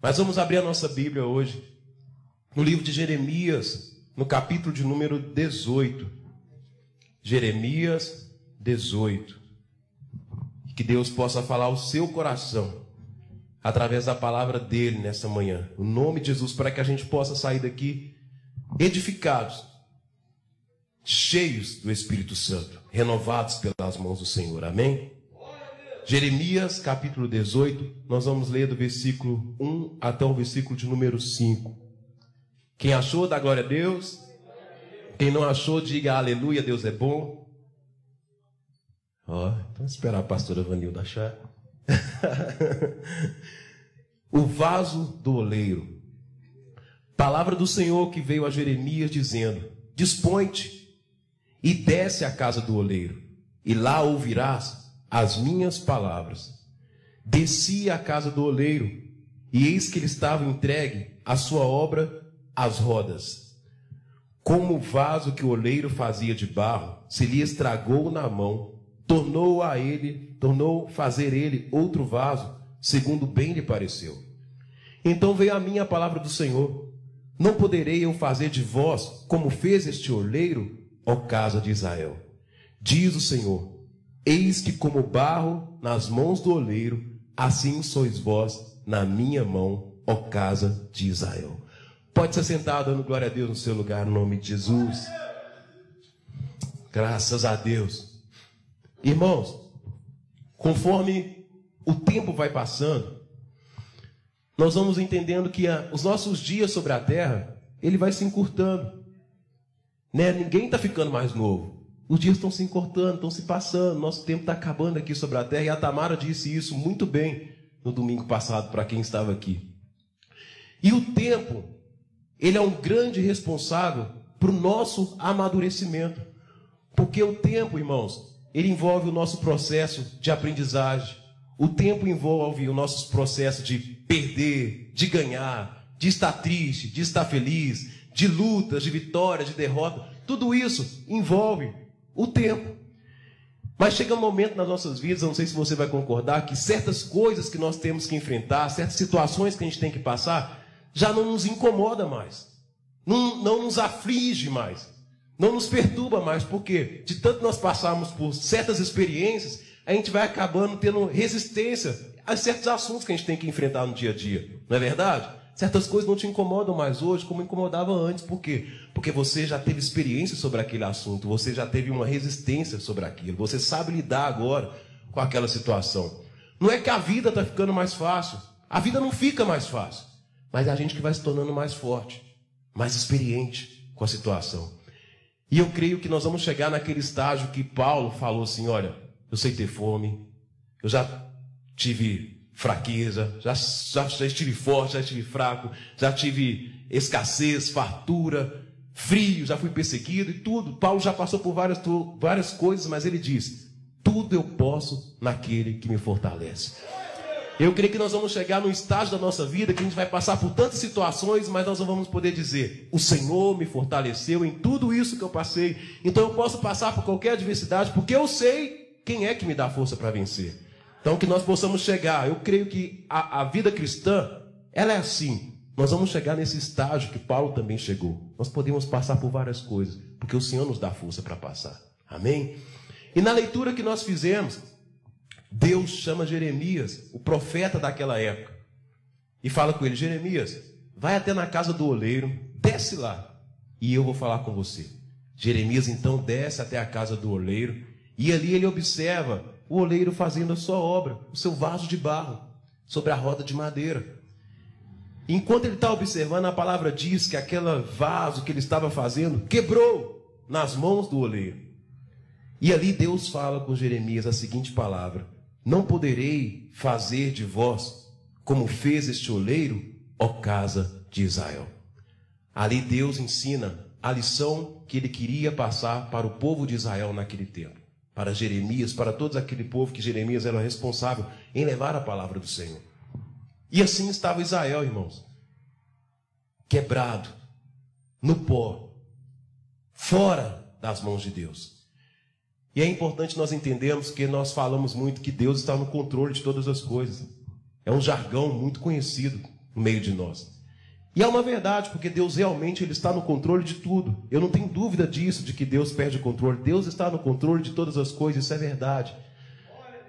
Mas vamos abrir a nossa Bíblia hoje, no livro de Jeremias, no capítulo de número 18. Jeremias 18. Que Deus possa falar ao seu coração, através da palavra dele nessa manhã. O nome de Jesus, para que a gente possa sair daqui edificados, cheios do Espírito Santo, renovados pelas mãos do Senhor. Amém? Jeremias capítulo 18, nós vamos ler do versículo 1 até o versículo de número 5. Quem achou, dá glória a Deus. Quem não achou, diga aleluia, Deus é bom. Vamos esperar a pastora Vanilda achar. O vaso do oleiro. Palavra do Senhor que veio a Jeremias dizendo: dispõe-te e desce à casa do oleiro, e lá ouvirás as minhas palavras. Desci à casa do oleiro, e eis que ele estava entregue a sua obra às rodas. Como o vaso que o oleiro fazia de barro se lhe estragou na mão, tornou fazer ele outro vaso, segundo bem lhe pareceu. Então veio a mim a palavra do Senhor: não poderei eu fazer de vós como fez este oleiro, ó casa de Israel? Diz o Senhor: eis que como barro nas mãos do oleiro, assim sois vós na minha mão, ó casa de Israel. Pode se sentar dando glória a Deus no seu lugar, no nome de Jesus. Graças a Deus. Irmãos, conforme o tempo vai passando, nós vamos entendendo que os nossos dias sobre a terra, ele vai se encurtando, né? Ninguém está ficando mais novo. Os dias estão se encurtando, estão se passando, nosso tempo está acabando aqui sobre a terra, e a Tamara disse isso muito bem no domingo passado, para quem estava aqui. E o tempo, ele é um grande responsável para o nosso amadurecimento, porque o tempo, irmãos, ele envolve o nosso processo de aprendizagem. O tempo envolve o nosso processo de perder, de ganhar, de estar triste, de estar feliz, de lutas, de vitórias, de derrota. Tudo isso envolve o tempo. Mas chega um momento nas nossas vidas, eu não sei se você vai concordar, que certas coisas que nós temos que enfrentar, certas situações que a gente tem que passar, já não nos incomoda mais, não nos aflige mais, não nos perturba mais. Porque de tanto nós passarmos por certas experiências, a gente vai acabando tendo resistência a certos assuntos que a gente tem que enfrentar no dia a dia. Não é verdade? Certas coisas não te incomodam mais hoje como incomodava antes. Por quê? Porque você já teve experiência sobre aquele assunto, você já teve uma resistência sobre aquilo, você sabe lidar agora com aquela situação. Não é que a vida está ficando mais fácil, a vida não fica mais fácil, mas é a gente que vai se tornando mais forte, mais experiente com a situação. E eu creio que nós vamos chegar naquele estágio que Paulo falou assim: olha, eu sei ter fome, eu já tive fraqueza, já estive forte, já estive fraco, já tive escassez, fartura, frio, já fui perseguido e tudo. Paulo já passou por várias coisas, mas ele diz: tudo eu posso naquele que me fortalece. Eu creio que nós vamos chegar num estágio da nossa vida que a gente vai passar por tantas situações, mas nós não vamos poder dizer: o Senhor me fortaleceu em tudo isso que eu passei, então eu posso passar por qualquer adversidade, porque eu sei quem é que me dá força para vencer. Então que nós possamos chegar, eu creio que a vida cristã, ela é assim. Nós vamos chegar nesse estágio que Paulo também chegou. Nós podemos passar por várias coisas, porque o Senhor nos dá força para passar. Amém? E na leitura que nós fizemos, Deus chama Jeremias, o profeta daquela época, e fala com ele: Jeremias, vai até na casa do oleiro, desce lá, e eu vou falar com você. Jeremias então desce até a casa do oleiro, e ali ele observa o oleiro fazendo a sua obra, o seu vaso de barro, sobre a roda de madeira. Enquanto ele está observando, a palavra diz que aquele vaso que ele estava fazendo quebrou nas mãos do oleiro. E ali Deus fala com Jeremias a seguinte palavra: não poderei fazer de vós como fez este oleiro, ó casa de Israel. Ali Deus ensina a lição que ele queria passar para o povo de Israel naquele tempo, para Jeremias, para todo aquele povo que Jeremias era responsável em levar a palavra do Senhor. E assim estava Israel, irmãos, quebrado, no pó, fora das mãos de Deus. E é importante nós entendermos que nós falamos muito que Deus está no controle de todas as coisas. É um jargão muito conhecido no meio de nós. E é uma verdade, porque Deus realmente ele está no controle de tudo. Eu não tenho dúvida disso, de que Deus perde o controle. Deus está no controle de todas as coisas, isso é verdade.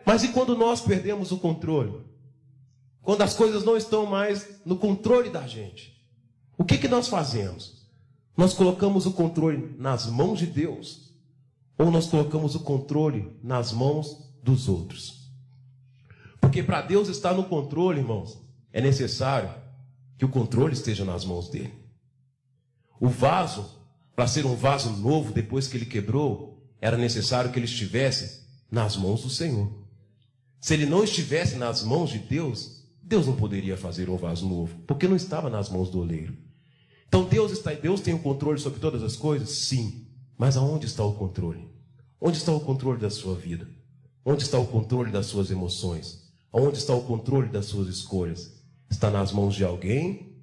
Mas e quando nós perdemos o controle? Quando as coisas não estão mais no controle da gente? O que nós fazemos? Nós colocamos o controle nas mãos de Deus? Ou nós colocamos o controle nas mãos dos outros? Porque para Deus estar no controle, irmãos, é necessário que o controle esteja nas mãos dele. O vaso, para ser um vaso novo depois que ele quebrou, era necessário que ele estivesse nas mãos do Senhor. Se ele não estivesse nas mãos de Deus, Deus não poderia fazer um vaso novo, porque não estava nas mãos do oleiro. Então Deus tem o controle sobre todas as coisas? Sim. Mas aonde está o controle? Onde está o controle da sua vida? Onde está o controle das suas emoções? Onde está o controle das suas escolhas? Está nas mãos de alguém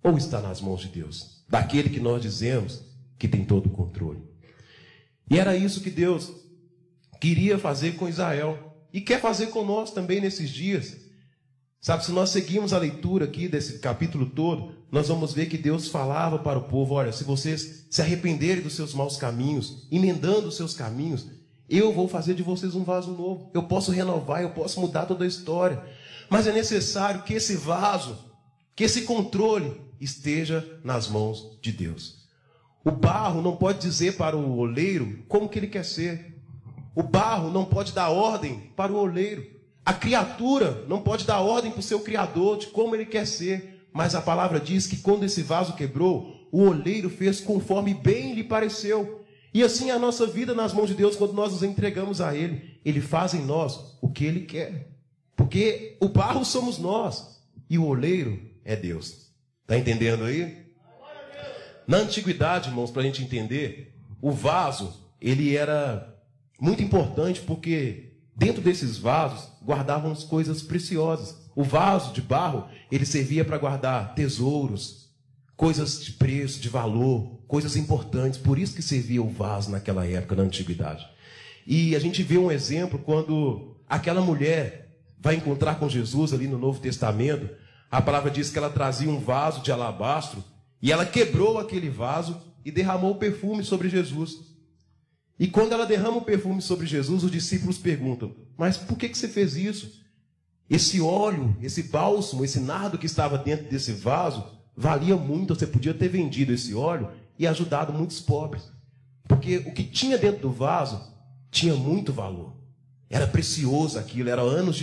ou está nas mãos de Deus? Daquele que nós dizemos que tem todo o controle. E era isso que Deus queria fazer com Israel e quer fazer com nós também nesses dias. Sabe, se nós seguirmos a leitura aqui desse capítulo todo, nós vamos ver que Deus falava para o povo: olha, se vocês se arrependerem dos seus maus caminhos, emendando os seus caminhos, eu vou fazer de vocês um vaso novo. Eu posso renovar, eu posso mudar toda a história. Mas é necessário que esse vaso, que esse controle esteja nas mãos de Deus. O barro não pode dizer para o oleiro como que ele quer ser. O barro não pode dar ordem para o oleiro. A criatura não pode dar ordem para o seu Criador de como ele quer ser. Mas a palavra diz que quando esse vaso quebrou, o oleiro fez conforme bem lhe pareceu. E assim é a nossa vida nas mãos de Deus, quando nós nos entregamos a Ele. Ele faz em nós o que Ele quer. Porque o barro somos nós e o oleiro é Deus. Está entendendo aí? Na antiguidade, irmãos, para a gente entender, o vaso, ele era muito importante porque dentro desses vasos guardavam coisas preciosas. O vaso de barro, ele servia para guardar tesouros, coisas de preço, de valor, coisas importantes. Por isso que servia o vaso naquela época, na antiguidade. E a gente vê um exemplo quando aquela mulher vai encontrar com Jesus ali no Novo Testamento. A palavra diz que ela trazia um vaso de alabastro e ela quebrou aquele vaso e derramou o perfume sobre Jesus. E quando ela derrama o perfume sobre Jesus, os discípulos perguntam: mas por que você fez isso? Esse óleo, esse bálsamo, esse nardo que estava dentro desse vaso valia muito. Você podia ter vendido esse óleo e ajudado muitos pobres. Porque o que tinha dentro do vaso tinha muito valor. Era precioso aquilo, era anos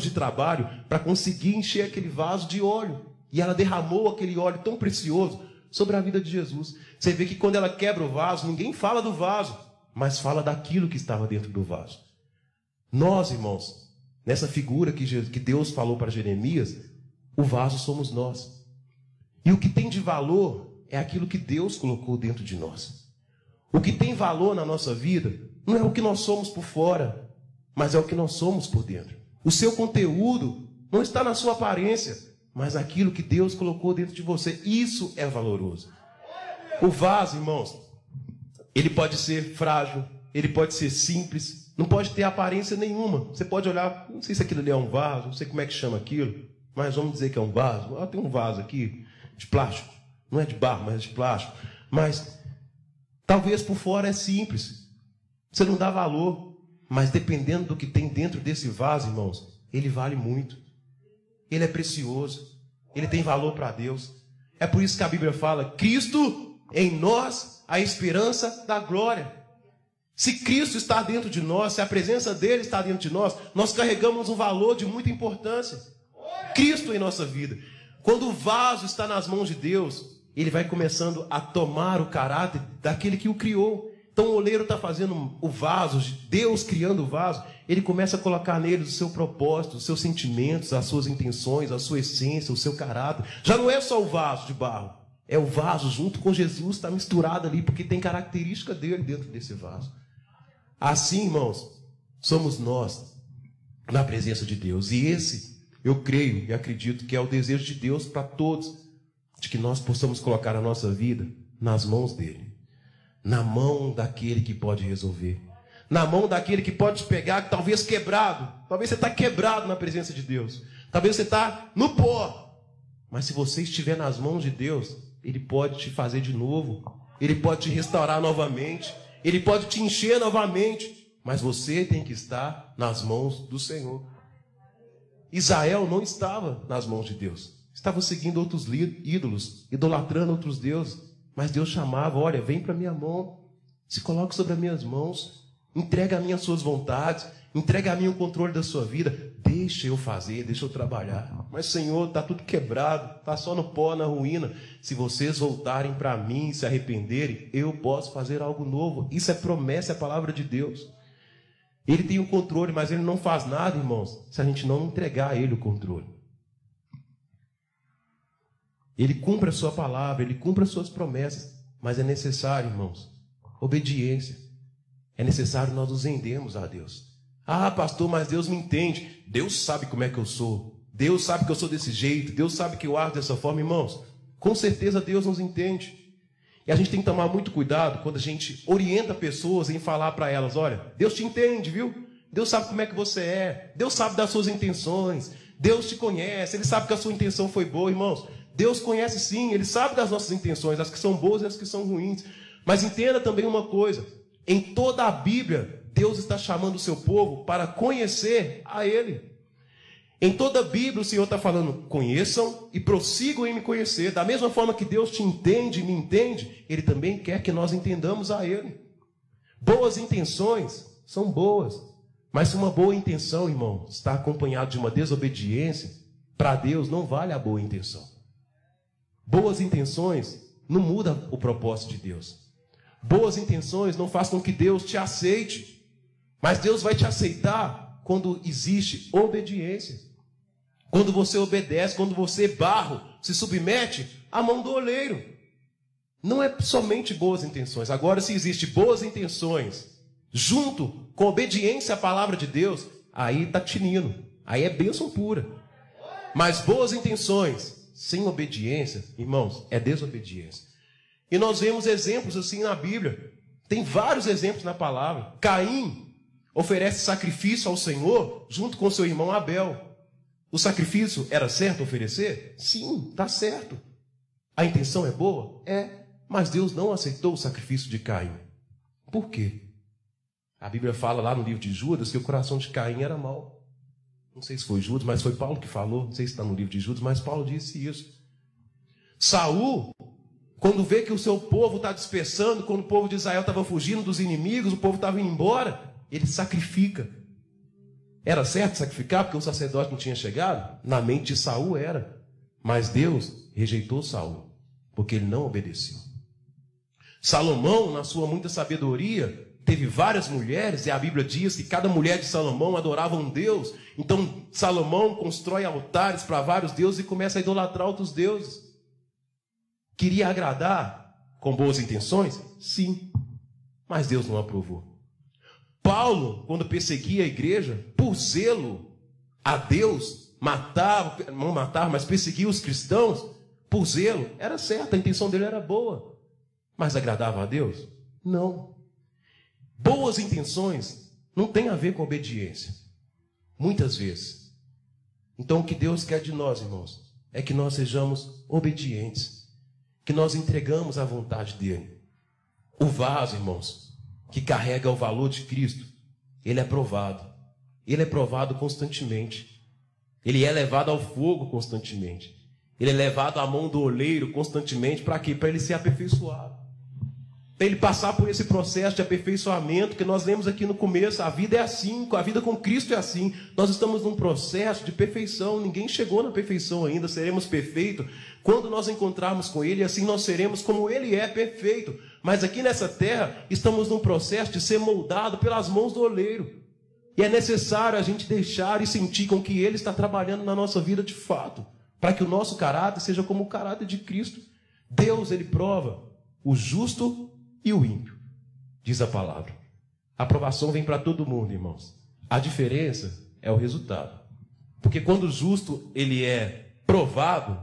de trabalho para conseguir encher aquele vaso de óleo. E ela derramou aquele óleo tão precioso sobre a vida de Jesus. Você vê que quando ela quebra o vaso, ninguém fala do vaso, mas fala daquilo que estava dentro do vaso. Nós, irmãos, nessa figura que Deus falou para Jeremias, o vaso somos nós. E o que tem de valor é aquilo que Deus colocou dentro de nós. O que tem valor na nossa vida não é o que nós somos por fora, mas é o que nós somos por dentro. O seu conteúdo não está na sua aparência, mas aquilo que Deus colocou dentro de você. Isso é valoroso. O vaso, irmãos, ele pode ser frágil, ele pode ser simples, não pode ter aparência nenhuma. Você pode olhar, não sei se aquilo ali é um vaso, não sei como é que chama aquilo, mas vamos dizer que é um vaso. Tem um vaso aqui de plástico, não é de barro, mas é de plástico. Mas talvez por fora é simples, você não dá valor. Mas dependendo do que tem dentro desse vaso, irmãos, ele vale muito. Ele é precioso. Ele tem valor para Deus. É por isso que a Bíblia fala: Cristo em nós, a esperança da glória. Se Cristo está dentro de nós, se a presença dele está dentro de nós, nós carregamos um valor de muita importância. Cristo em nossa vida. Quando o vaso está nas mãos de Deus, ele vai começando a tomar o caráter daquele que o criou. Então o oleiro está fazendo o vaso, Deus criando o vaso, ele começa a colocar nele o seu propósito, os seus sentimentos, as suas intenções, a sua essência, o seu caráter. Já não é só o vaso de barro, é o vaso junto com Jesus, está misturado ali, porque tem característica dele dentro desse vaso. Assim, irmãos, somos nós na presença de Deus. E esse, eu creio e acredito que é o desejo de Deus para todos, de que nós possamos colocar a nossa vida nas mãos dele. Na mão daquele que pode resolver. Na mão daquele que pode te pegar, talvez quebrado. Talvez você está quebrado na presença de Deus. Talvez você está no pó. Mas se você estiver nas mãos de Deus, Ele pode te fazer de novo. Ele pode te restaurar novamente. Ele pode te encher novamente. Mas você tem que estar nas mãos do Senhor. Israel não estava nas mãos de Deus. Estava seguindo outros ídolos, idolatrando outros deuses. Mas Deus chamava: olha, vem para a minha mão. Se coloque sobre as minhas mãos. Entrega a mim as suas vontades. Entrega a mim o controle da sua vida. Deixa eu fazer, deixa eu trabalhar. Mas, Senhor, está tudo quebrado. Está só no pó, na ruína. Se vocês voltarem para mim e se arrependerem, eu posso fazer algo novo. Isso é promessa, é a palavra de Deus. Ele tem o controle, mas Ele não faz nada, irmãos, se a gente não entregar a Ele o controle. Ele cumpre a sua palavra, Ele cumpre as suas promessas. Mas é necessário, irmãos, obediência. É necessário nós nos rendermos a Deus. Ah, pastor, mas Deus me entende. Deus sabe como é que eu sou. Deus sabe que eu sou desse jeito. Deus sabe que eu ajo dessa forma. Irmãos, com certeza Deus nos entende. E a gente tem que tomar muito cuidado quando a gente orienta pessoas em falar para elas: olha, Deus te entende, viu? Deus sabe como é que você é. Deus sabe das suas intenções. Deus te conhece. Ele sabe que a sua intenção foi boa, irmãos. Deus conhece sim. Ele sabe das nossas intenções, as que são boas e as que são ruins. Mas entenda também uma coisa. Em toda a Bíblia, Deus está chamando o seu povo para conhecer a Ele. Em toda a Bíblia, o Senhor está falando: conheçam e prossigam em me conhecer. Da mesma forma que Deus te entende e me entende, Ele também quer que nós entendamos a Ele. Boas intenções são boas, mas se uma boa intenção, irmão, está acompanhada de uma desobediência, para Deus não vale a boa intenção. Boas intenções não mudam o propósito de Deus. Boas intenções não fazem com que Deus te aceite. Mas Deus vai te aceitar quando existe obediência. Quando você obedece, quando você, barro, se submete à mão do oleiro. Não é somente boas intenções. Agora, se existe boas intenções junto com obediência à palavra de Deus, aí está tinindo. Aí é bênção pura. Mas boas intenções sem obediência, irmãos, é desobediência. E nós vemos exemplos assim na Bíblia. Tem vários exemplos na palavra. Caim oferece sacrifício ao Senhor junto com seu irmão Abel. O sacrifício era certo oferecer? Sim, está certo. A intenção é boa? É. Mas Deus não aceitou o sacrifício de Caim. Por quê? A Bíblia fala lá no livro de Judas que o coração de Caim era mau. Não sei se foi Judas, mas foi Paulo que falou. Não sei se está no livro de Judas, mas Paulo disse isso. Saul, quando vê que o seu povo está dispersando, quando o povo de Israel estava fugindo dos inimigos, o povo estava indo embora, ele sacrifica. Era certo sacrificar porque o sacerdote não tinha chegado? Na mente de Saul era. Mas Deus rejeitou Saul, porque ele não obedeceu. Salomão, na sua muita sabedoria, teve várias mulheres, e a Bíblia diz que cada mulher de Salomão adorava um Deus. Então Salomão constrói altares para vários deuses e começa a idolatrar outros deuses. Queria agradar com boas intenções? Sim. Mas Deus não aprovou. Paulo, quando perseguia a igreja, por zelo a Deus, não matava, mas perseguia os cristãos, por zelo, era certo, a intenção dele era boa. Mas agradava a Deus? Não. Boas intenções não tem a ver com obediência. Muitas vezes. Então o que Deus quer de nós, irmãos, é que nós sejamos obedientes. Que nós entregamos a vontade dele. O vaso, irmãos, que carrega o valor de Cristo, ele é provado. Ele é provado constantemente. Ele é levado ao fogo constantemente. Ele é levado à mão do oleiro constantemente. Para quê? Para ele ser aperfeiçoado. Para ele passar por esse processo de aperfeiçoamento que nós lemos aqui no começo. A vida é assim, a vida com Cristo é assim. Nós estamos num processo de perfeição. Ninguém chegou na perfeição ainda. Seremos perfeitos quando nós encontrarmos com Ele, e assim nós seremos como Ele é, perfeito. Mas aqui nessa terra, estamos num processo de ser moldado pelas mãos do oleiro. E é necessário a gente deixar e sentir com que Ele está trabalhando na nossa vida de fato, para que o nosso caráter seja como o caráter de Cristo. Deus, Ele prova o justo e o ímpio, diz a palavra. A aprovação vem para todo mundo, irmãos. A diferença é o resultado. Porque quando o justo ele é provado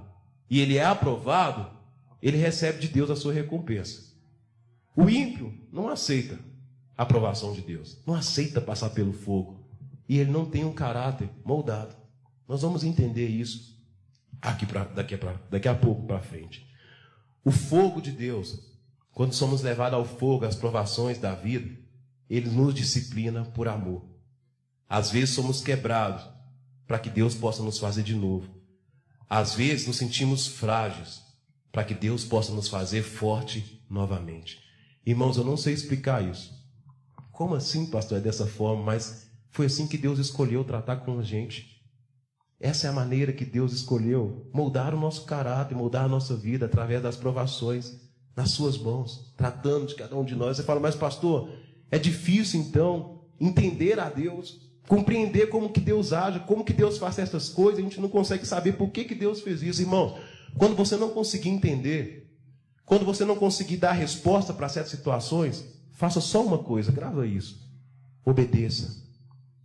e ele é aprovado, ele recebe de Deus a sua recompensa. O ímpio não aceita a aprovação de Deus, não aceita passar pelo fogo, e ele não tem um caráter moldado. Nós vamos entender isso. daqui a pouco para frente. O fogo de Deus, quando somos levados ao fogo, às provações da vida, Ele nos disciplina por amor. Às vezes somos quebrados para que Deus possa nos fazer de novo. Às vezes nos sentimos frágeis para que Deus possa nos fazer forte novamente. Irmãos, eu não sei explicar isso. Como assim, pastor? É dessa forma, mas foi assim que Deus escolheu tratar com a gente. Essa é a maneira que Deus escolheu moldar o nosso caráter, moldar a nossa vida através das provações nas suas mãos, tratando de cada um de nós. Você fala, mas pastor, é difícil então entender a Deus, compreender como que Deus age, como que Deus faz essas coisas, a gente não consegue saber por que Deus fez isso. Irmãos, quando você não conseguir entender, quando você não conseguir dar resposta para certas situações, faça só uma coisa, grava isso. Obedeça.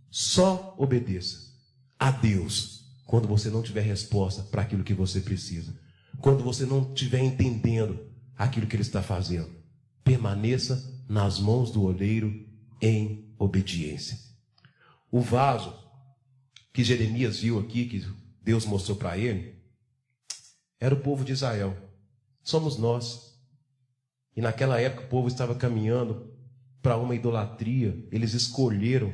Só obedeça a Deus quando você não tiver resposta para aquilo que você precisa. Quando você não estiver entendendo aquilo que Ele está fazendo. Permaneça nas mãos do oleiro em obediência. O vaso que Jeremias viu aqui, que Deus mostrou para ele, era o povo de Israel. Somos nós. E naquela época o povo estava caminhando para uma idolatria. Eles escolheram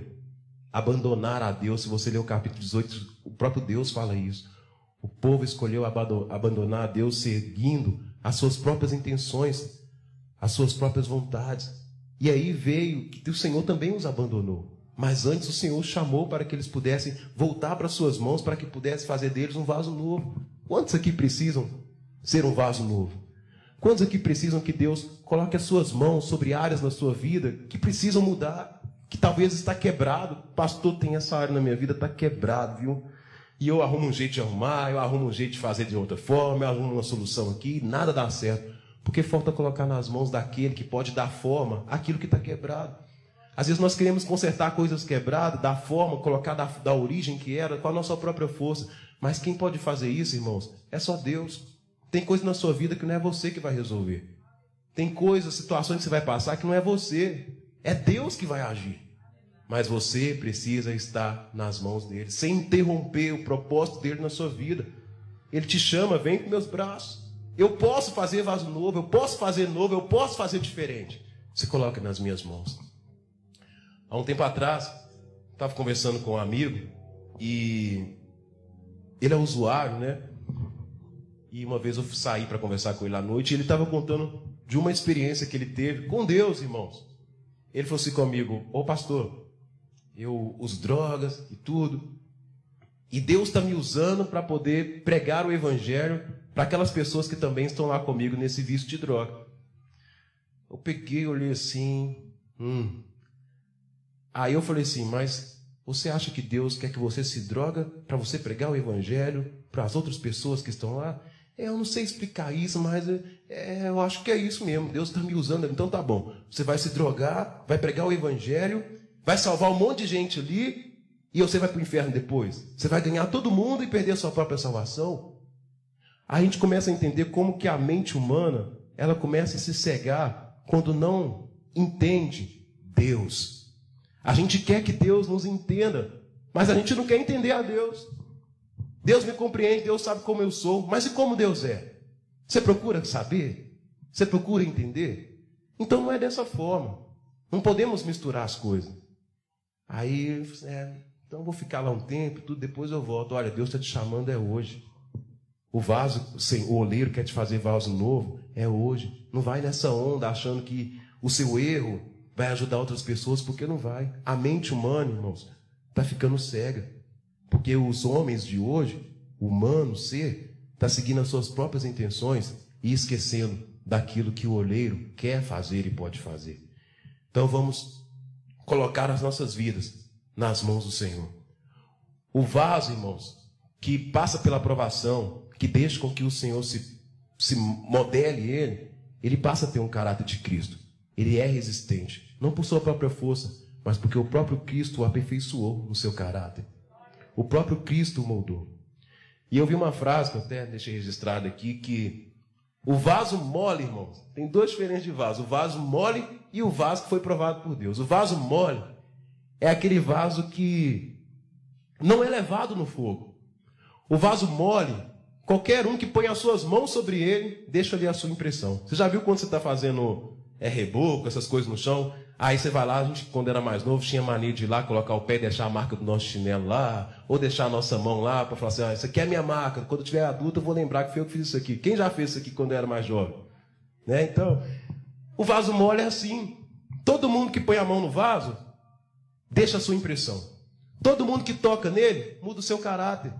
abandonar a Deus. Se você ler o capítulo 18, o próprio Deus fala isso. O povo escolheu abandonar a Deus seguindo as suas próprias intenções, as suas próprias vontades. E aí veio que o Senhor também os abandonou. Mas antes o Senhor chamou para que eles pudessem voltar para suas mãos, para que pudesse fazer deles um vaso novo. Quantos aqui precisam ser um vaso novo? Quantos aqui precisam que Deus coloque as suas mãos sobre áreas na sua vida que precisam mudar, que talvez está quebrado? Pastor, tem essa área na minha vida, está quebrado, viu? E eu arrumo um jeito de arrumar, eu arrumo um jeito de fazer de outra forma, eu arrumo uma solução aqui, nada dá certo. Porque falta colocar nas mãos daquele que pode dar forma àquilo que está quebrado. Às vezes nós queremos consertar coisas quebradas, dar forma, colocar da origem que era, com a nossa própria força. Mas quem pode fazer isso, irmãos? É só Deus. Tem coisa na sua vida que não é você que vai resolver. Tem coisas, situações que você vai passar que não é você. É Deus que vai agir. Mas você precisa estar nas mãos dele, sem interromper o propósito dele na sua vida. Ele te chama, vem para meus braços. Eu posso fazer vaso novo, eu posso fazer novo, eu posso fazer diferente. Se coloca nas minhas mãos. Há um tempo atrás, estava conversando com um amigo e ele é usuário, né? E uma vez eu saí para conversar com ele à noite e ele estava contando de uma experiência que ele teve com Deus, irmãos. Ele falou assim comigo, ô pastor, eu uso drogas e tudo, e Deus está me usando para poder pregar o evangelho para aquelas pessoas que também estão lá comigo nesse vício de droga. Eu peguei, olhei assim, Aí eu falei assim, mas você acha que Deus quer que você se droga para você pregar o evangelho para as outras pessoas que estão lá? Eu não sei explicar isso, mas eu acho que é isso mesmo. Deus está me usando. Então tá bom. Você vai se drogar, vai pregar o evangelho, vai salvar um monte de gente ali e você vai para o inferno depois. Você vai ganhar todo mundo e perder a sua própria salvação. Aí a gente começa a entender como que a mente humana, ela começa a se cegar quando não entende Deus. A gente quer que Deus nos entenda, mas a gente não quer entender a Deus. Deus me compreende, Deus sabe como eu sou, mas e como Deus é? Você procura saber? Você procura entender? Então não é dessa forma. Não podemos misturar as coisas. Aí, então vou ficar lá um tempo, tudo, depois eu volto. Olha, Deus está te chamando, é hoje. O vaso, o oleiro quer te fazer vaso novo, é hoje. Não vai nessa onda achando que o seu erro vai ajudar outras pessoas, porque não vai. A mente humana, irmãos, está ficando cega. Porque os homens de hoje, o humano ser, está seguindo as suas próprias intenções e esquecendo daquilo que o oleiro quer fazer e pode fazer. Então vamos colocar as nossas vidas nas mãos do Senhor. O vaso, irmãos, que passa pela provação, que deixa com que o Senhor se modele ele passa a ter um caráter de Cristo. Ele é resistente, não por sua própria força, mas porque o próprio Cristo o aperfeiçoou no seu caráter. O próprio Cristo o moldou. E eu vi uma frase que eu até deixei registrada aqui, que o vaso mole, irmãos, tem duas diferenças de vaso. O vaso mole e o vaso que foi provado por Deus. O vaso mole é aquele vaso que não é levado no fogo. O vaso mole, Qualquer um que põe as suas mãos sobre ele, deixa ali a sua impressão. Você já viu quando você está fazendo reboco, essas coisas no chão? Aí você vai lá, a gente, quando era mais novo, tinha mania de ir lá, colocar o pé e deixar a marca do nosso chinelo lá, ou deixar a nossa mão lá, para falar assim, isso aqui é a minha marca, quando eu tiver adulto eu vou lembrar que foi eu que fiz isso aqui. Quem já fez isso aqui quando era mais jovem? Né? Então, o vaso mole é assim. Todo mundo que põe a mão no vaso, deixa a sua impressão. Todo mundo que toca nele, muda o seu caráter.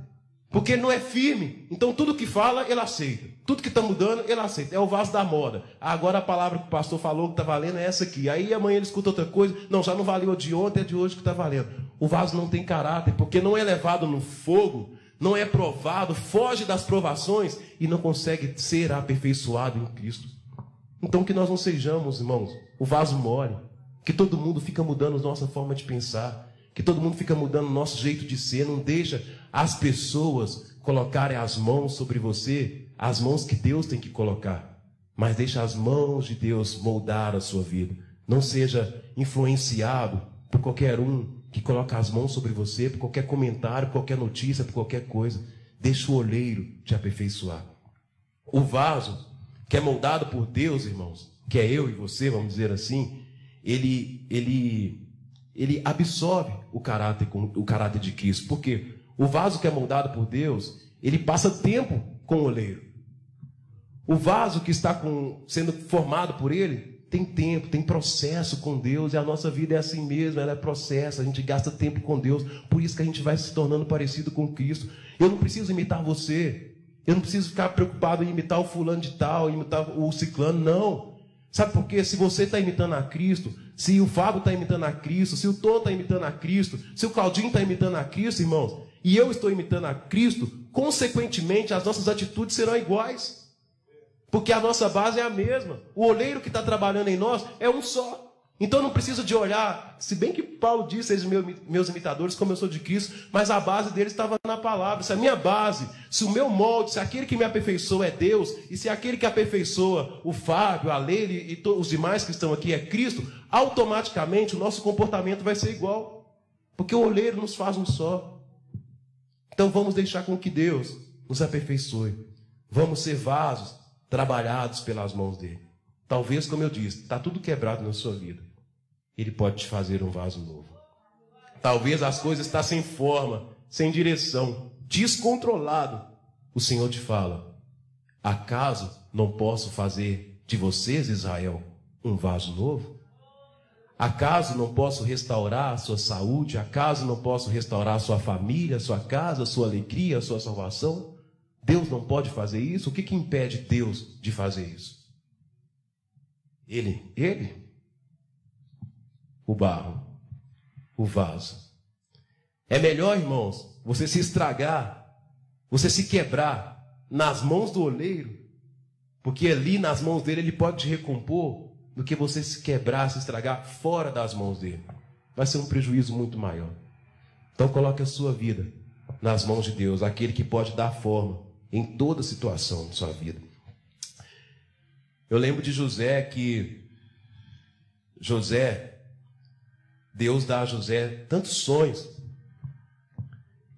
Porque ele não é firme. Então tudo que fala, ele aceita. Tudo que está mudando, ele aceita. É o vaso da moda. Agora a palavra que o pastor falou que está valendo é essa aqui. Aí amanhã ele escuta outra coisa. Não, já não valeu de ontem, é de hoje que está valendo. O vaso não tem caráter, porque não é levado no fogo, não é provado, foge das provações e não consegue ser aperfeiçoado em Cristo. Então que nós não sejamos, irmãos, o vaso mole. Que todo mundo fica mudando a nossa forma de pensar. Que todo mundo fica mudando o nosso jeito de ser. Não deixa as pessoas colocarem as mãos sobre você, as mãos que Deus tem que colocar. Mas deixa as mãos de Deus moldar a sua vida. Não seja influenciado por qualquer um que coloca as mãos sobre você, por qualquer comentário, por qualquer notícia, por qualquer coisa. Deixa o oleiro te aperfeiçoar. O vaso que é moldado por Deus, irmãos, que é eu e você, vamos dizer assim, ele absorve o caráter de Cristo. Por quê? O vaso que é moldado por Deus, ele passa tempo com o oleiro. O vaso que está sendo formado por ele, tem tempo, tem processo com Deus. E a nossa vida é assim mesmo, ela é processo. A gente gasta tempo com Deus. Por isso que a gente vai se tornando parecido com Cristo. Eu não preciso imitar você. Eu não preciso ficar preocupado em imitar o fulano de tal, imitar o ciclano, não. Sabe por quê? Se você está imitando a Cristo, se o Fábio está imitando a Cristo, se o Tom está imitando a Cristo, se o Claudinho está imitando a Cristo, irmãos, e eu estou imitando a Cristo, consequentemente as nossas atitudes serão iguais. Porque a nossa base é a mesma. O oleiro que está trabalhando em nós é um só. Então não preciso de olhar, se bem que Paulo disse, sejam meus imitadores, como eu sou de Cristo, mas a base deles estava na palavra. Se a minha base, se o meu molde, se aquele que me aperfeiçoa é Deus, e se aquele que aperfeiçoa o Fábio, a Leile e os demais que estão aqui é Cristo, automaticamente o nosso comportamento vai ser igual. Porque o oleiro nos faz um só. Então vamos deixar com que Deus nos aperfeiçoe. Vamos ser vasos trabalhados pelas mãos dele. Talvez, como eu disse, está tudo quebrado na sua vida. Ele pode te fazer um vaso novo. Talvez as coisas estão sem forma, sem direção, descontrolado. O Senhor te fala: acaso não posso fazer de vocês, Israel, um vaso novo? Acaso não posso restaurar a sua saúde? Acaso não posso restaurar a sua família, a sua casa, a sua alegria, a sua salvação? Deus não pode fazer isso? O que impede Deus de fazer isso? Ele, o barro, o vaso. É melhor, irmãos, você se estragar, você se quebrar nas mãos do oleiro, porque ali nas mãos dele ele pode te recompor, do que você se quebrar, se estragar fora das mãos dele. Vai ser um prejuízo muito maior. Então coloque a sua vida nas mãos de Deus, aquele que pode dar forma em toda situação de sua vida. Eu lembro de José, que Deus dá a José tantos sonhos.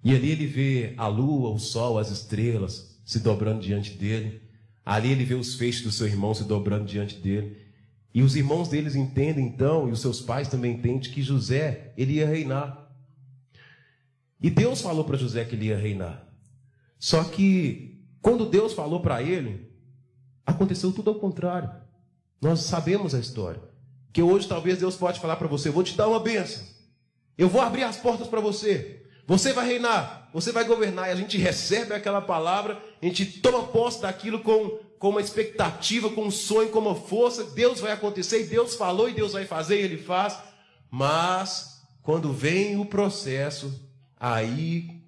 E ali ele vê a lua, o sol, as estrelas se dobrando diante dele. Ali ele vê os feixes do seu irmão se dobrando diante dele. E os irmãos deles entendem então, e os seus pais também entendem, que José, ele ia reinar. E Deus falou para José que ele ia reinar. Só que, quando Deus falou para ele, aconteceu tudo ao contrário. Nós sabemos a história. Que hoje talvez Deus pode falar para você: eu vou te dar uma bênção. Eu vou abrir as portas para você. Você vai reinar, você vai governar. E a gente recebe aquela palavra, a gente toma posse daquilo com uma expectativa, com um sonho, com uma força. Deus vai acontecer, e Deus falou, e Deus vai fazer, e Ele faz. Mas, quando vem o processo, aí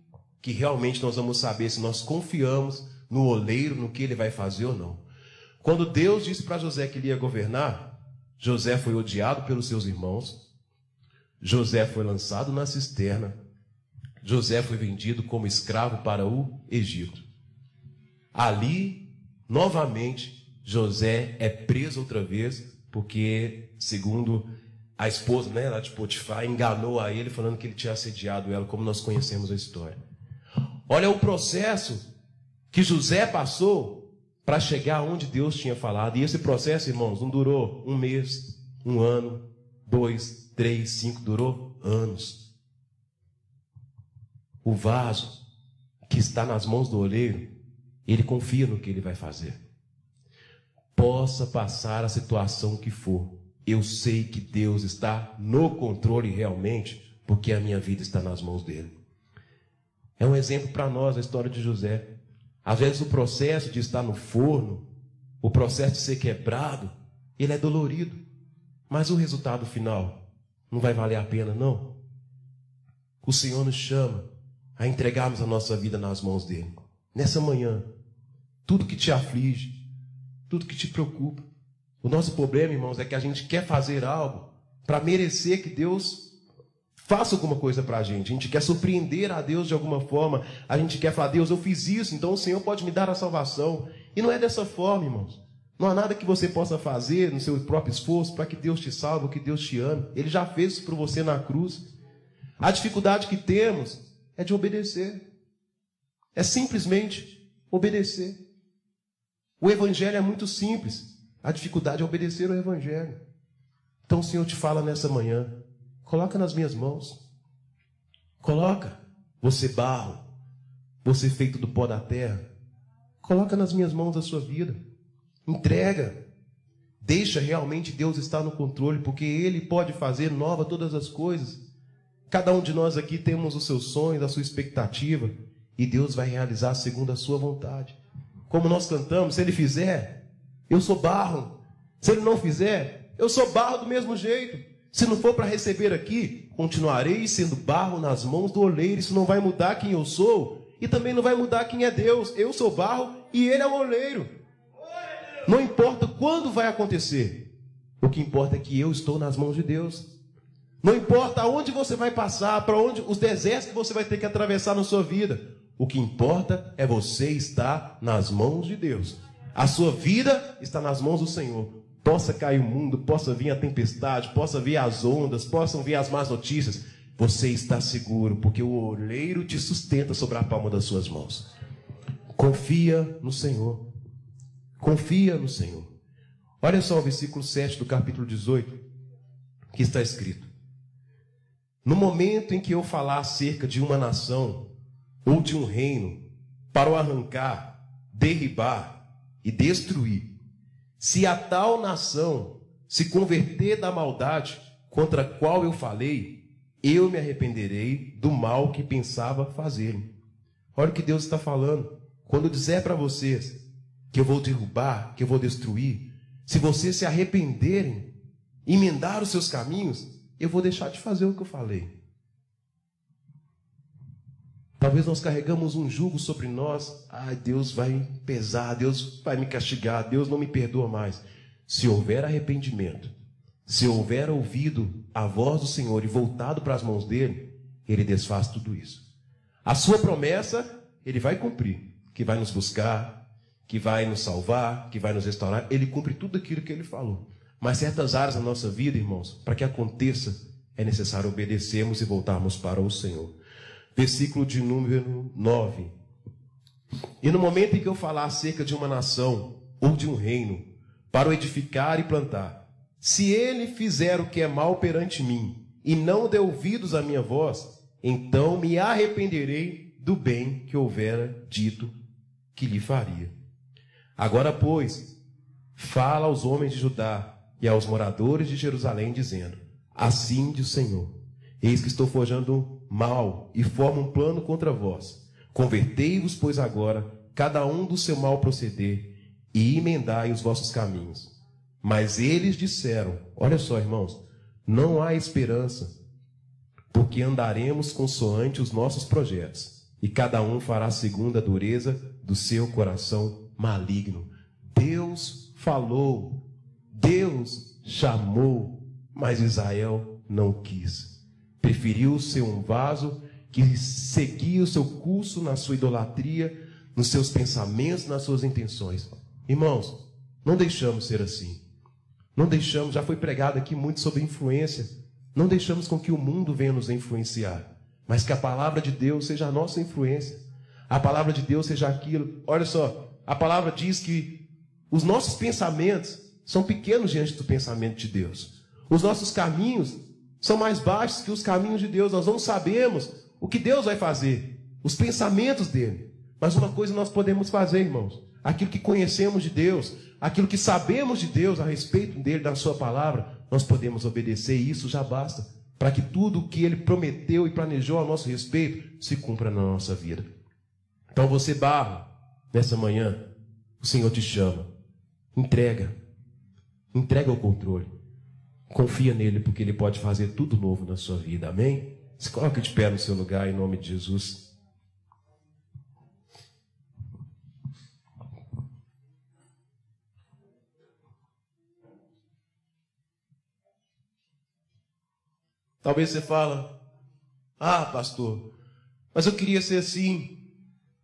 que realmente nós vamos saber se nós confiamos no oleiro, no que ele vai fazer ou não. Quando Deus disse para José que ele ia governar, José foi odiado pelos seus irmãos, José foi lançado na cisterna, José foi vendido como escravo para o Egito. Ali, novamente, José é preso outra vez, porque, segundo a esposa, lá de Potifar, enganou a ele, falando que ele tinha assediado ela, como nós conhecemos a história. Olha o processo que José passou para chegar onde Deus tinha falado. E esse processo, irmãos, não durou um mês, um ano, 2, 3, 5, durou anos. O vaso que está nas mãos do oleiro, ele confia no que ele vai fazer. Possa passar a situação que for, eu sei que Deus está no controle realmente, porque a minha vida está nas mãos dele. É um exemplo para nós a história de José. Às vezes o processo de estar no forno, o processo de ser quebrado, ele é dolorido, mas o resultado final não vai valer a pena, não. O Senhor nos chama a entregarmos a nossa vida nas mãos dele. Nessa manhã, tudo que te aflige, tudo que te preocupa. O nosso problema, irmãos, é que a gente quer fazer algo para merecer que Deus faça alguma coisa para a gente quer surpreender a Deus de alguma forma, a gente quer falar, Deus, eu fiz isso, então o Senhor pode me dar a salvação. E não é dessa forma, irmãos. Não há nada que você possa fazer no seu próprio esforço para que Deus te salve, que Deus te ame. Ele já fez isso por você na cruz. A dificuldade que temos é de obedecer. É simplesmente obedecer. O Evangelho é muito simples. A dificuldade é obedecer ao Evangelho. Então o Senhor te fala nessa manhã, coloca nas minhas mãos. Coloca. Você barro. Você feito do pó da terra. Coloca nas minhas mãos a sua vida. Entrega. Deixa realmente Deus estar no controle, porque Ele pode fazer nova todas as coisas. Cada um de nós aqui temos os seus sonhos, a sua expectativa, e Deus vai realizar segundo a sua vontade. Como nós cantamos, se Ele fizer, eu sou barro. Se Ele não fizer, eu sou barro do mesmo jeito. Se não for para receber aqui, continuarei sendo barro nas mãos do oleiro. Isso não vai mudar quem eu sou e também não vai mudar quem é Deus. Eu sou barro e Ele é o oleiro. Não importa quando vai acontecer. O que importa é que eu estou nas mãos de Deus. Não importa aonde você vai passar, para onde os desertos que você vai ter que atravessar na sua vida. O que importa é você estar nas mãos de Deus. A sua vida está nas mãos do Senhor. Possa cair o mundo, possa vir a tempestade, possa vir as ondas, possam vir as más notícias. Você está seguro, porque o oleiro te sustenta sobre a palma das suas mãos. Confia no Senhor. Confia no Senhor. Olha só o versículo 7 do capítulo 18, que está escrito: no momento em que eu falar acerca de uma nação ou de um reino, para o arrancar, derribar e destruir, se a tal nação se converter da maldade contra a qual eu falei, eu me arrependerei do mal que pensava fazer. Olha o que Deus está falando. Quando eu disser para vocês que eu vou derrubar, que eu vou destruir, se vocês se arrependerem, emendar os seus caminhos, eu vou deixar de fazer o que eu falei. Talvez nós carregamos um jugo sobre nós. Ai, Deus vai pesar, Deus vai me castigar, Deus não me perdoa mais. Se houver arrependimento, se houver ouvido a voz do Senhor e voltado para as mãos dele, ele desfaz tudo isso. A sua promessa, ele vai cumprir, que vai nos buscar, que vai nos salvar, que vai nos restaurar. Ele cumpre tudo aquilo que ele falou. Mas certas áreas da nossa vida, irmãos, para que aconteça, é necessário obedecermos e voltarmos para o Senhor. Versículo de número 9. E no momento em que eu falar acerca de uma nação ou de um reino, para o edificar e plantar, se ele fizer o que é mal perante mim, e não der ouvidos à minha voz, então me arrependerei do bem que houvera dito que lhe faria. Agora, pois, fala aos homens de Judá e aos moradores de Jerusalém, dizendo: assim diz o Senhor, eis que estou forjando mal e formo um plano contra vós. Convertei-vos, pois, agora, cada um do seu mal proceder, e emendai os vossos caminhos. Mas eles disseram, olha só, irmãos, não há esperança, porque andaremos consoante os nossos projetos, e cada um fará segundo a dureza do seu coração maligno. Deus falou, Deus chamou, mas Israel não quis. Preferiu ser um vaso que seguia o seu curso na sua idolatria, nos seus pensamentos, nas suas intenções. Irmãos, não deixamos ser assim. Não deixamos, já foi pregado aqui muito sobre influência. Não deixamos com que o mundo venha nos influenciar, mas que a palavra de Deus seja a nossa influência. a palavra de Deus seja aquilo. Olha só, a palavra diz que os nossos pensamentos são pequenos diante do pensamento de Deus. Os nossos caminhos são mais baixos que os caminhos de Deus. Nós não sabemos o que Deus vai fazer, os pensamentos dele. Mas uma coisa nós podemos fazer, irmãos: aquilo que conhecemos de Deus, aquilo que sabemos de Deus a respeito dele, da sua palavra, nós podemos obedecer, e isso já basta para que tudo o que ele prometeu e planejou a nosso respeito se cumpra na nossa vida. Então você, barro, nessa manhã, o Senhor te chama. Entrega o controle. Confia nele, porque ele pode fazer tudo novo na sua vida. Amém? Se coloque de pé no seu lugar, em nome de Jesus. Talvez você fala: ah, pastor, mas eu queria ser assim.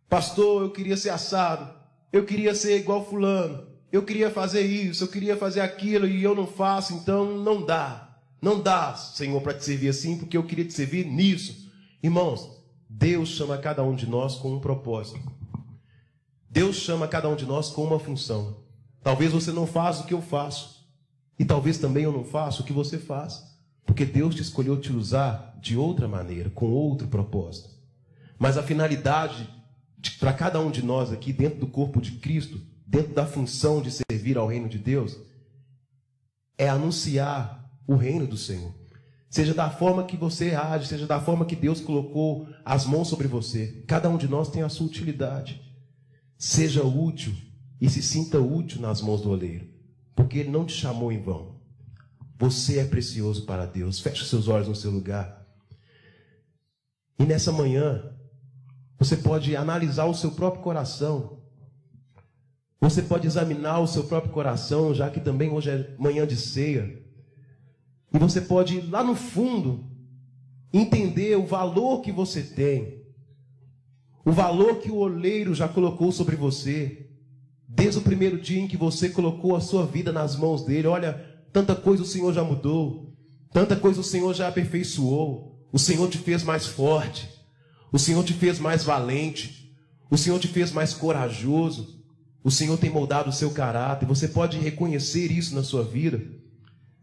Pastor, eu queria ser assado. Eu queria ser igual fulano. Eu queria fazer isso, eu queria fazer aquilo, e eu não faço, então não dá. Não dá, Senhor, para te servir assim, porque eu queria te servir nisso. Irmãos, Deus chama cada um de nós com um propósito. Deus chama cada um de nós com uma função. Talvez você não faça o que eu faço, e talvez também eu não faça o que você faz, porque Deus te escolheu te usar de outra maneira, com outro propósito. Mas a finalidade para cada um de nós aqui, dentro do corpo de Cristo, dentro da função de servir ao reino de Deus, é anunciar o reino do Senhor. Seja da forma que você age, seja da forma que Deus colocou as mãos sobre você. Cada um de nós tem a sua utilidade. Seja útil e se sinta útil nas mãos do oleiro, porque Ele não te chamou em vão. Você é precioso para Deus. Feche seus olhos no seu lugar. E nessa manhã, você pode analisar o seu próprio coração. Você pode examinar o seu próprio coração, já que também hoje é manhã de ceia. E você pode ir lá no fundo entender o valor que você tem. O valor que o oleiro já colocou sobre você. Desde o primeiro dia em que você colocou a sua vida nas mãos dele. Olha, tanta coisa o Senhor já mudou. Tanta coisa o Senhor já aperfeiçoou. O Senhor te fez mais forte. O Senhor te fez mais valente. O Senhor te fez mais corajoso. O Senhor tem moldado o seu caráter. Você pode reconhecer isso na sua vida.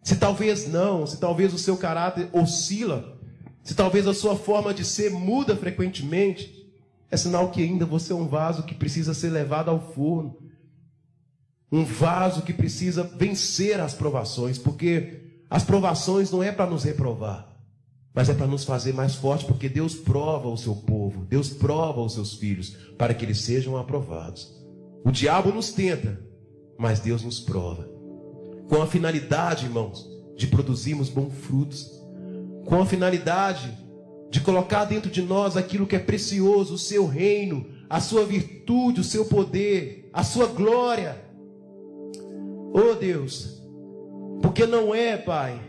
Se talvez não, se talvez o seu caráter oscila, se talvez a sua forma de ser muda frequentemente, é sinal que ainda você é um vaso que precisa ser levado ao forno. Um vaso que precisa vencer as provações, porque as provações não é para nos reprovar, mas é para nos fazer mais fortes, porque Deus prova o seu povo, Deus prova os seus filhos, para que eles sejam aprovados. O diabo nos tenta, mas Deus nos prova. Com a finalidade, irmãos, de produzirmos bons frutos. Com a finalidade de colocar dentro de nós aquilo que é precioso, o seu reino, a sua virtude, o seu poder, a sua glória. Oh Deus, porque não é, Pai,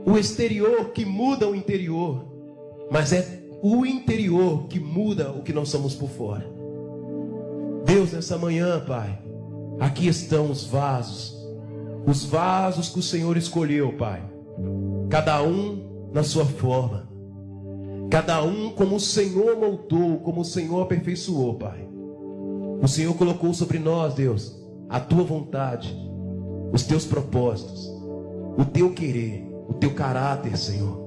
o exterior que muda o interior, mas é o interior que muda o que nós somos por fora. Deus, nessa manhã, Pai, aqui estão os vasos que o Senhor escolheu, Pai, cada um na sua forma, cada um como o Senhor moldou, como o Senhor aperfeiçoou, Pai. O Senhor colocou sobre nós, Deus, a tua vontade, os teus propósitos, o teu querer, o teu caráter, Senhor.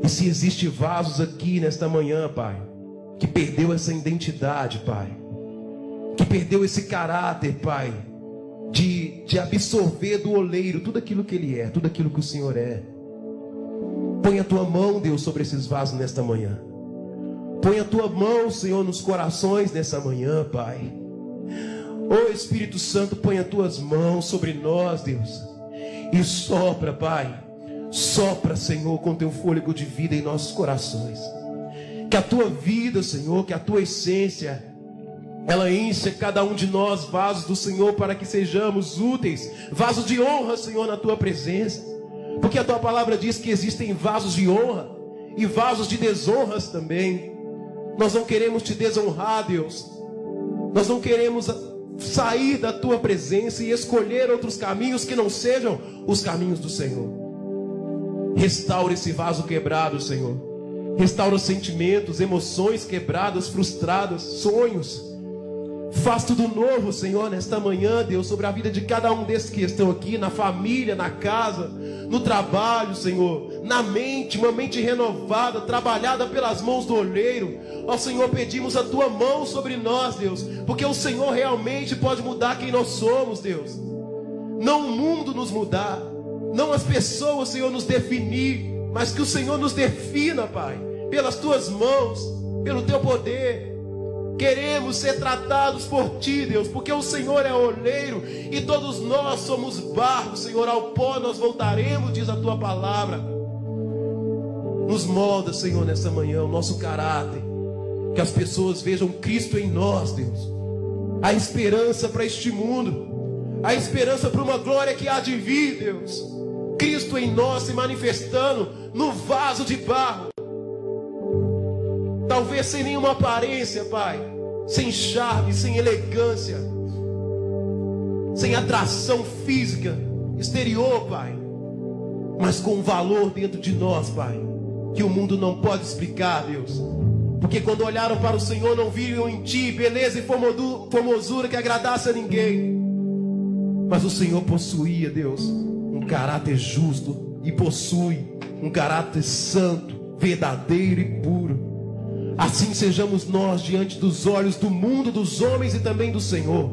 E se existe vasos aqui nesta manhã, Pai, que perdeu essa identidade, Pai, que perdeu esse caráter, Pai, de absorver do oleiro tudo aquilo que ele é, tudo aquilo que o Senhor é. Põe a tua mão, Deus, sobre esses vasos nesta manhã. Põe a tua mão, Senhor, nos corações nessa manhã, Pai. Oh Espírito Santo, põe as tuas mãos sobre nós, Deus, e sopra, Pai, sopra, Senhor, com teu fôlego de vida em nossos corações. Que a tua vida, Senhor, que a tua essência, ela enche cada um de nós, vasos do Senhor, para que sejamos úteis, vasos de honra, Senhor, na tua presença. Porque a tua palavra diz que existem vasos de honra e vasos de desonras também. Nós não queremos te desonrar, Deus. Nós não queremos sair da tua presença e escolher outros caminhos que não sejam os caminhos do Senhor. Restaura esse vaso quebrado, Senhor. Restaura sentimentos, emoções quebradas, frustradas, sonhos. Faz tudo novo, Senhor, nesta manhã, Deus, sobre a vida de cada um desses que estão aqui, na família, na casa, no trabalho, Senhor, na mente, uma mente renovada, trabalhada pelas mãos do oleiro. Ó Senhor, pedimos a Tua mão sobre nós, Deus, porque o Senhor realmente pode mudar quem nós somos, Deus. Não o mundo nos mudar, não as pessoas, Senhor, nos definir, mas que o Senhor nos defina, Pai, pelas Tuas mãos, pelo Teu poder. Queremos ser tratados por Ti, Deus, porque o Senhor é oleiro e todos nós somos barro, Senhor. Ao pó nós voltaremos, diz a Tua palavra. Nos molda, Senhor, nessa manhã o nosso caráter, que as pessoas vejam Cristo em nós, Deus. A esperança para este mundo, a esperança para uma glória que há de vir, Deus. Cristo em nós se manifestando no vaso de barro. Talvez sem nenhuma aparência, Pai, sem charme, sem elegância, sem atração física, exterior, Pai, mas com um valor dentro de nós, Pai, que o mundo não pode explicar, Deus. Porque quando olharam para o Senhor, não viram em Ti beleza e formosura que agradasse a ninguém. Mas o Senhor possuía, Deus, um caráter justo, e possui um caráter santo, verdadeiro e puro. Assim sejamos nós diante dos olhos do mundo, dos homens e também do Senhor,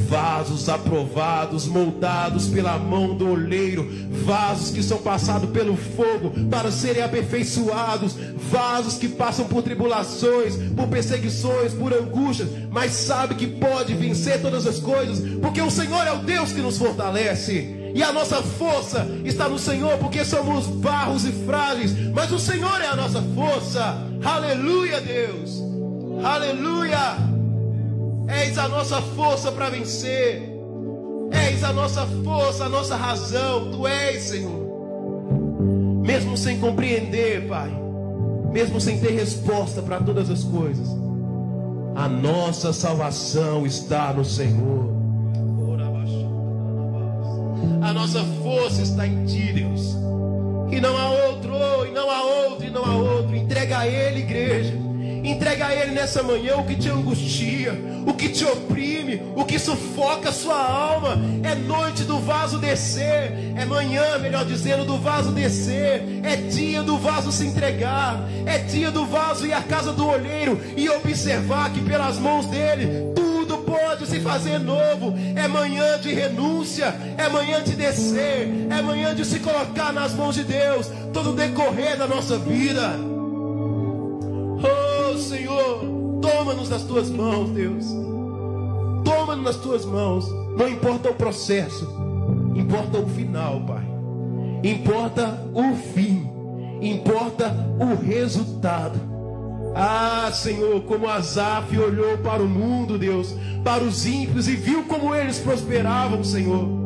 vasos aprovados, moldados pela mão do oleiro, vasos que são passados pelo fogo para serem aperfeiçoados, vasos que passam por tribulações, por perseguições, por angústias, mas sabe que pode vencer todas as coisas, porque o Senhor é o Deus que nos fortalece. E a nossa força está no Senhor, porque somos barros e frágeis, mas o Senhor é a nossa força. Aleluia, Deus. Aleluia. És a nossa força para vencer. És a nossa força, a nossa razão. Tu és, Senhor. Mesmo sem compreender, Pai, mesmo sem ter resposta para todas as coisas, a nossa salvação está no Senhor. A nossa força está em Ti, Deus. E não há outro, e não há outro, e não há outro. Entrega a Ele, igreja. Entrega a Ele nessa manhã o que te angustia, o que te oprime, o que sufoca a sua alma. É noite do vaso descer, é manhã, melhor dizendo, do vaso descer. É dia do vaso se entregar, é dia do vaso ir à casa do olheiro e observar que pelas mãos dele tudo pode se fazer novo. É manhã de renúncia, é manhã de descer, é manhã de se colocar nas mãos de Deus todo o decorrer da nossa vida. Oh Senhor, toma-nos nas Tuas mãos, Deus. Toma-nos nas Tuas mãos. Não importa o processo, importa o final, Pai. Importa o fim, importa o resultado. Ah, Senhor, como Asaf olhou para o mundo, Deus, para os ímpios, e viu como eles prosperavam, Senhor.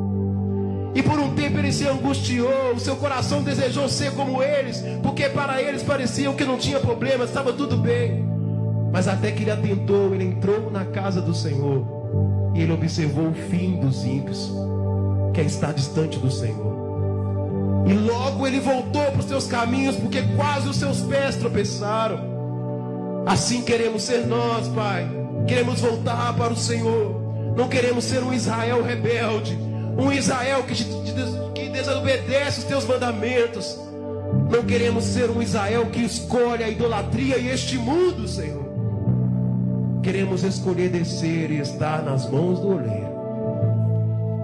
E por um tempo ele se angustiou, o seu coração desejou ser como eles, porque para eles pareciam que não tinha problema, estava tudo bem. Mas até que ele atentou, ele entrou na casa do Senhor, e ele observou o fim dos ímpios, que é estar distante do Senhor. E logo ele voltou para os seus caminhos, porque quase os seus pés tropeçaram. Assim queremos ser nós, Pai. Queremos voltar para o Senhor. Não queremos ser um Israel rebelde, um Israel que desobedece os Teus mandamentos. Não queremos ser um Israel que escolhe a idolatria e este mundo, Senhor. Queremos escolher descer e estar nas mãos do oleiro.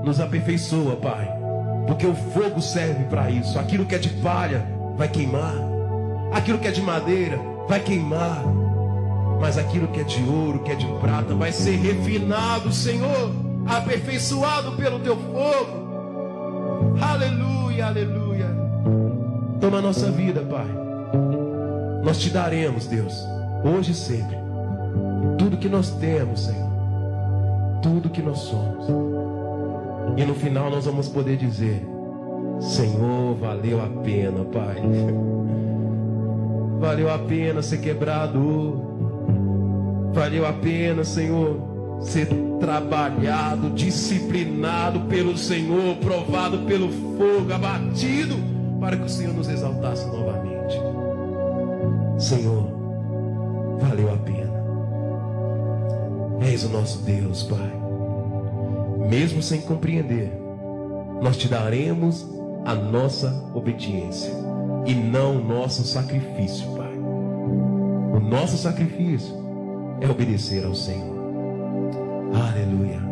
Nos aperfeiçoa, Pai, porque o fogo serve para isso. Aquilo que é de palha vai queimar, aquilo que é de madeira vai queimar, mas aquilo que é de ouro, que é de prata, vai ser refinado, Senhor, aperfeiçoado pelo Teu fogo. Aleluia, aleluia. Toma a nossa vida, Pai. Nós Te daremos, Deus, hoje e sempre, tudo que nós temos, Senhor, tudo que nós somos. E no final nós vamos poder dizer: Senhor, valeu a pena, Pai. Valeu a pena ser quebrado. Valeu a pena, Senhor, ser trabalhado, disciplinado pelo Senhor, provado pelo fogo, abatido, para que o Senhor nos exaltasse novamente. Senhor, valeu a pena. És o nosso Deus, Pai. Mesmo sem compreender, nós te daremos a nossa obediência e não o nosso sacrifício, Pai. O nosso sacrifício é obedecer ao Senhor. Aleluia.